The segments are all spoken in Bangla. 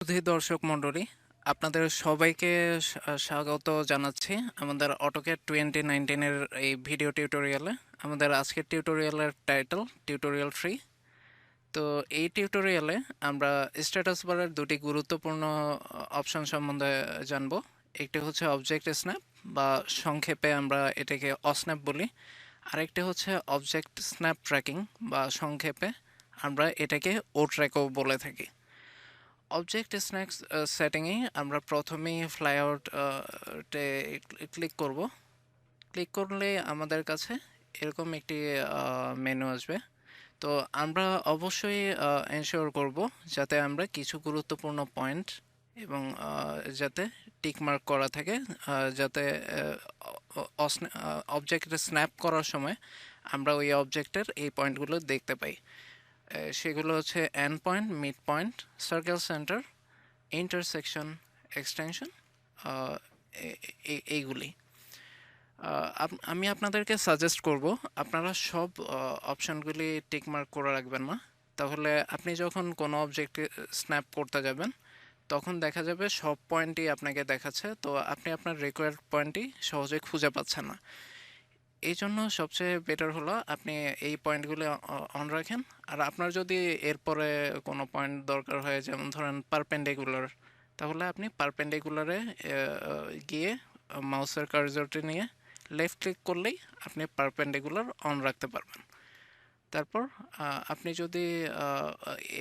সুধী দর্শক মণ্ডলী, আপনাদের সবাইকে স্বাগত জানাচ্ছি আমাদের অটোক্যাড 2019 এই ভিডিও টিউটোরিয়ালে। আমাদের আজকের টিউটোরিয়ালের টাইটেল টিউটোরিয়াল 3। তো এই টিউটোরিয়ালে আমরা স্ট্যাটাস বারের দুটি গুরুত্বপূর্ণ অপশন সম্বন্ধে জানব। একটি হচ্ছে অবজেক্ট স্ন্যাপ বা সংক্ষেপে আমরা এটাকে অসন্যাপ বলি, আরেকটি হচ্ছে অবজেক্ট স্ন্যাপ ট্র্যাকিং বা সংক্ষেপে আমরা এটাকে ওট্র্যাকও বলে থাকি। অবজেক্ট স্ন্যাপস সেটিংয়ে আমরা প্রথমেই ফ্লাইআউট ক্লিক করব। ক্লিক করলে আমাদের কাছে এরকম একটি মেনু আসবে। তো আমরা অবশ্যই এনশিওর করব যাতে আমরা কিছু গুরুত্বপূর্ণ পয়েন্ট এবং যাতে টিকমার্ক করা থাকে, যাতে অবজেক্টে স্ন্যাপ করার সময় আমরা ওই অবজেক্টের এই পয়েন্টগুলো দেখতে পাই। সেগুলো হচ্ছে end point, mid point, circle centre, intersection, extension, এইগুলি। আমি আপনাদেরকে সাজেস্ট করব আপনারা সব অপশানগুলি টিকমার্ক করে রাখবেন না, তাহলে আপনি যখন কোনো অবজেক্টে স্ন্যাপ করতে যাবেন তখন দেখা যাবে সব পয়েন্টই আপনাকে দেখাচ্ছে, তো আপনি আপনার রিকোয়ার্ড পয়েন্টই সহজে খুঁজে পাচ্ছেন না। এই জন্য সবচেয়ে বেটার হলো আপনি এই পয়েন্টগুলো অন রাখেন। আর আপনার যদি এরপরে কোনো পয়েন্ট দরকার হয়, যেমন ধরেন পারপেন্ডিকুলার, তাহলে আপনি পারপেন্ডিকুলারে গিয়ে মাউসের কার্সরটি নিয়ে লেফট ক্লিক করলেই আপনি পারপেন্ডিকুলার অন রাখতে পারবেন। তারপর আপনি যদি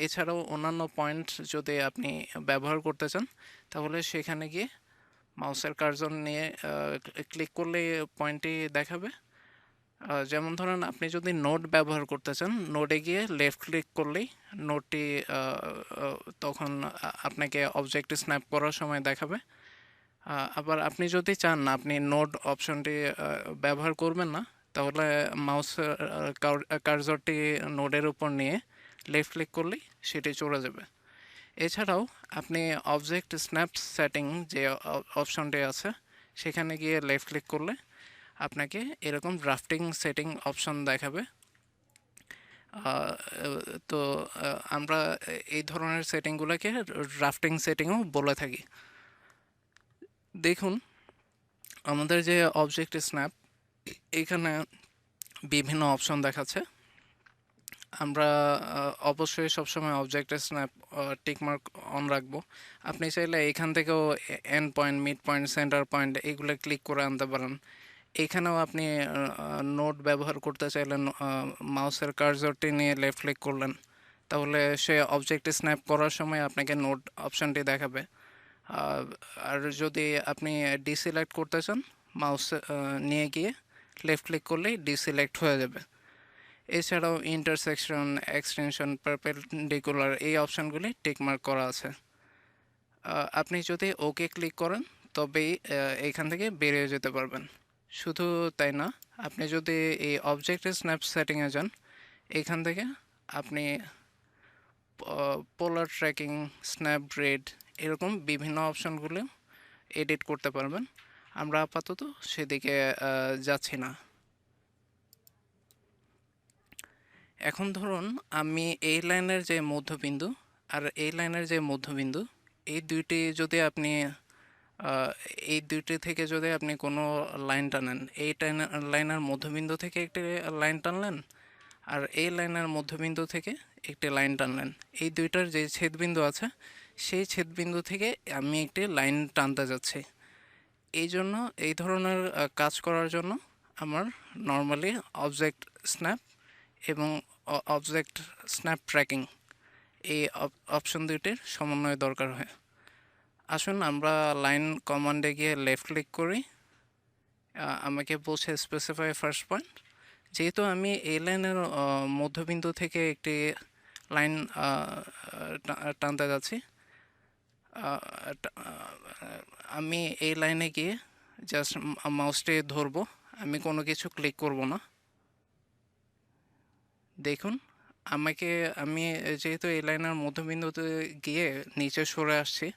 এছাড়াও অন্যান্য পয়েন্ট যদি আপনি ব্যবহার করতে চান, তাহলে সেখানে গিয়ে মাউসের কার্সর নিয়ে ক্লিক করলে পয়েন্টটি দেখাবে। যেমন ধরেন আপনি যদি নোড ব্যবহার করতে চান, নোডে গিয়ে লেফট ক্লিক করলেই নোডটি তখন আপনাকে অবজেক্টে স্ন্যাপ করার সময় দেখাবে। আবার আপনি যদি চান না আপনি নোড অপশনটি ব্যবহার করবেন না, তাহলে মাউস কার্সরটি নোডের উপর নিয়ে লেফট ক্লিক করলেই সেটি চলে যাবে। এছাড়াও আপনি অবজেক্ট স্ন্যাপ সেটিং যে অপশনটি আছে সেখানে গিয়ে লেফট ক্লিক করলে আপনাকে এরকম ড্রাফটিং সেটিং অপশন দেখাবে। তো আমরা এই ধরনের সেটিংগুলোকে ড্রাফটিং সেটিংও বলে থাকি। দেখুন আমাদের যে অবজেক্ট স্ন্যাপ, এখানে বিভিন্ন অপশন দেখাচ্ছে। আমরা অবশ্যই সবসময় অবজেক্ট স্ন্যাপ টিকমার্ক অন রাখবো। আপনি চাইলে এখান থেকেও end point, mid point, centre point এগুলো ক্লিক করে আনতে পারেন। এখানেও আপনি নোট ব্যবহার করতে চাইলেন, মাউসের কার্সরটি নিয়ে লেফট ক্লিক করলেন, তাহলে সে অবজেক্টে স্ন্যাপ করার সময় আপনাকে নোট অপশানটি দেখাবে। আর যদি আপনি ডিসিলেক্ট করতে চান, মাউস নিয়ে গিয়ে লেফট ক্লিক করলেই ডিসিলেক্ট হয়ে যাবে। এছাড়াও ইন্টারসেকশন, এক্সটেনশন, পারপেন্ডিকুলার এই অপশানগুলি টিকমার্ক করা আছে। আপনি যদি ওকে ক্লিক করেন তবেই এইখান থেকে বেরিয়ে যেতে পারবেন। শুধু তাই না, আপনি যদি এই অবজেক্ট স্ন্যাপ সেটিংয়ে যান, এখান থেকে আপনি পোলার ট্র্যাকিং, স্ন্যাপ গ্রিড এরকম বিভিন্ন অপশানগুলো এডিট করতে পারবেন। আমরা আপাতত সেদিকে যাচ্ছি না। এখন ধরুন আমি এই লাইনের যে মধ্যবিন্দু আর এই লাইনের যে মধ্যবিন্দু, এই দুইটি যদি আপনি এই দুইটি থেকে যদি আপনি কোনো লাইন টানেন, এই লাইনের মধ্যবিন্দু থেকে একটি লাইন টানলেন আর এই লাইনের মধ্যবিন্দু থেকে একটি লাইন টানলেন, এই দুইটার যে ছেদবিন্দু আছে সেই ছেদবিন্দু থেকে আমি একটি লাইন টানতে যাচ্ছি। এই জন্য এই ধরনের কাজ করার জন্য আমার নর্মালি অবজেক্ট স্ন্যাপ এবং অবজেক্ট স্ন্যাপ ট্র্যাকিং এই অপশন দুইটির সমন্বয় দরকার হয়। আসুন আমরা লাইন কমান্ডে গিয়ে লেফট ক্লিক করি। আমাকে বলছে স্পেসিফাই ফার্স্ট পয়েন্ট। যেহেতু আমি এই লাইনের মধ্যবিন্দু থেকে একটি লাইন টানতে যাচ্ছি, আমি এই লাইনে গিয়ে জাস্ট মাউসটি ধরবো, আমি কোনো কিছু ক্লিক করব না। দেখুন আমি যেহেতু এই লাইনের মধ্যবিন্দুতে গিয়ে নিচে সরে আসছি,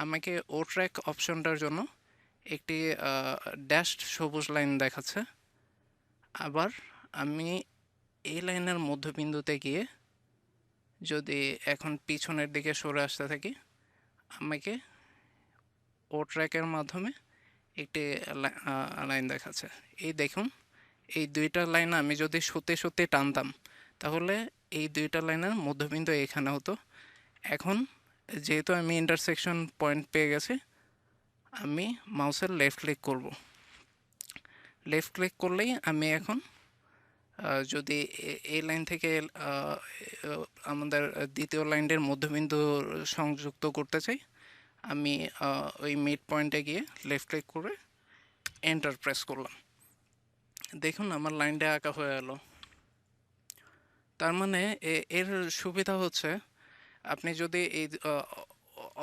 আমাকে ও ট্র্যাক অপশনটার জন্য একটি ড্যাশড সবুজ লাইন দেখাচ্ছে। আবার আমি এই লাইনের মধ্যবিন্দুতে গিয়ে যদি এখন পিছনের দিকে সরে আসতে থাকি, আমাকে ও ট্র্যাকের মাধ্যমে একটি লাইন দেখাচ্ছে। এই দেখুন, এই দুইটা লাইন আমি যদি সত্যি সত্যি টানতাম তাহলে এই দুইটা লাইনের মধ্যবিন্দু এখানে হতো। এখন যেহেতু আমি ইন্টারসেকশন পয়েন্ট পেয়ে গেছি, আমি মাউসের লেফট ক্লিক করব। লেফট ক্লিক করলেই আমি এখন যদি এই লাইন থেকে আমাদের দ্বিতীয় লাইনের মধ্যবিন্দু সংযুক্ত করতে চাই, আমি ওই মিড পয়েন্টে গিয়ে লেফট ক্লিক করে এন্টার প্রেস করলাম। দেখুন আমার লাইনটা আঁকা হয়ে গেল। তার মানে এর সুবিধা হচ্ছে, আপনি যদি এই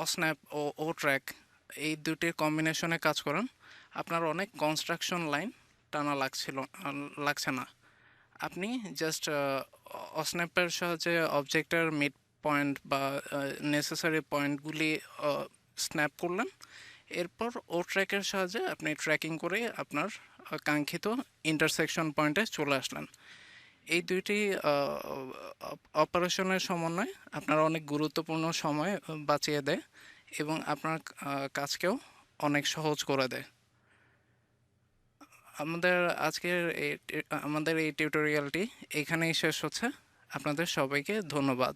অসন্যাপ ও ও ট্র্যাক এই দুটির কম্বিনেশনে কাজ করেন, আপনার অনেক কনস্ট্রাকশন লাইন টানা লাগছে না। আপনি জাস্ট অসন্যাপের সাহায্যে অবজেক্টের মিড পয়েন্ট বা নেসেসারি পয়েন্টগুলি স্ন্যাপ করলেন, এরপর ও ট্র্যাকের সাহায্যে আপনি ট্র্যাকিং করে আপনার কাঙ্ক্ষিত ইন্টারসেকশন পয়েন্টে চলে আসলেন। এই দুইটি অপারেশনের সমন্বয় আপনার অনেক গুরুত্বপূর্ণ সময় বাঁচিয়ে দেয় এবং আপনার কাজকেও অনেক সহজ করে দেয়। আমাদের আজকের আমাদের এই টিউটোরিয়ালটি এখানেই শেষ হচ্ছে। আপনাদের সবাইকে ধন্যবাদ।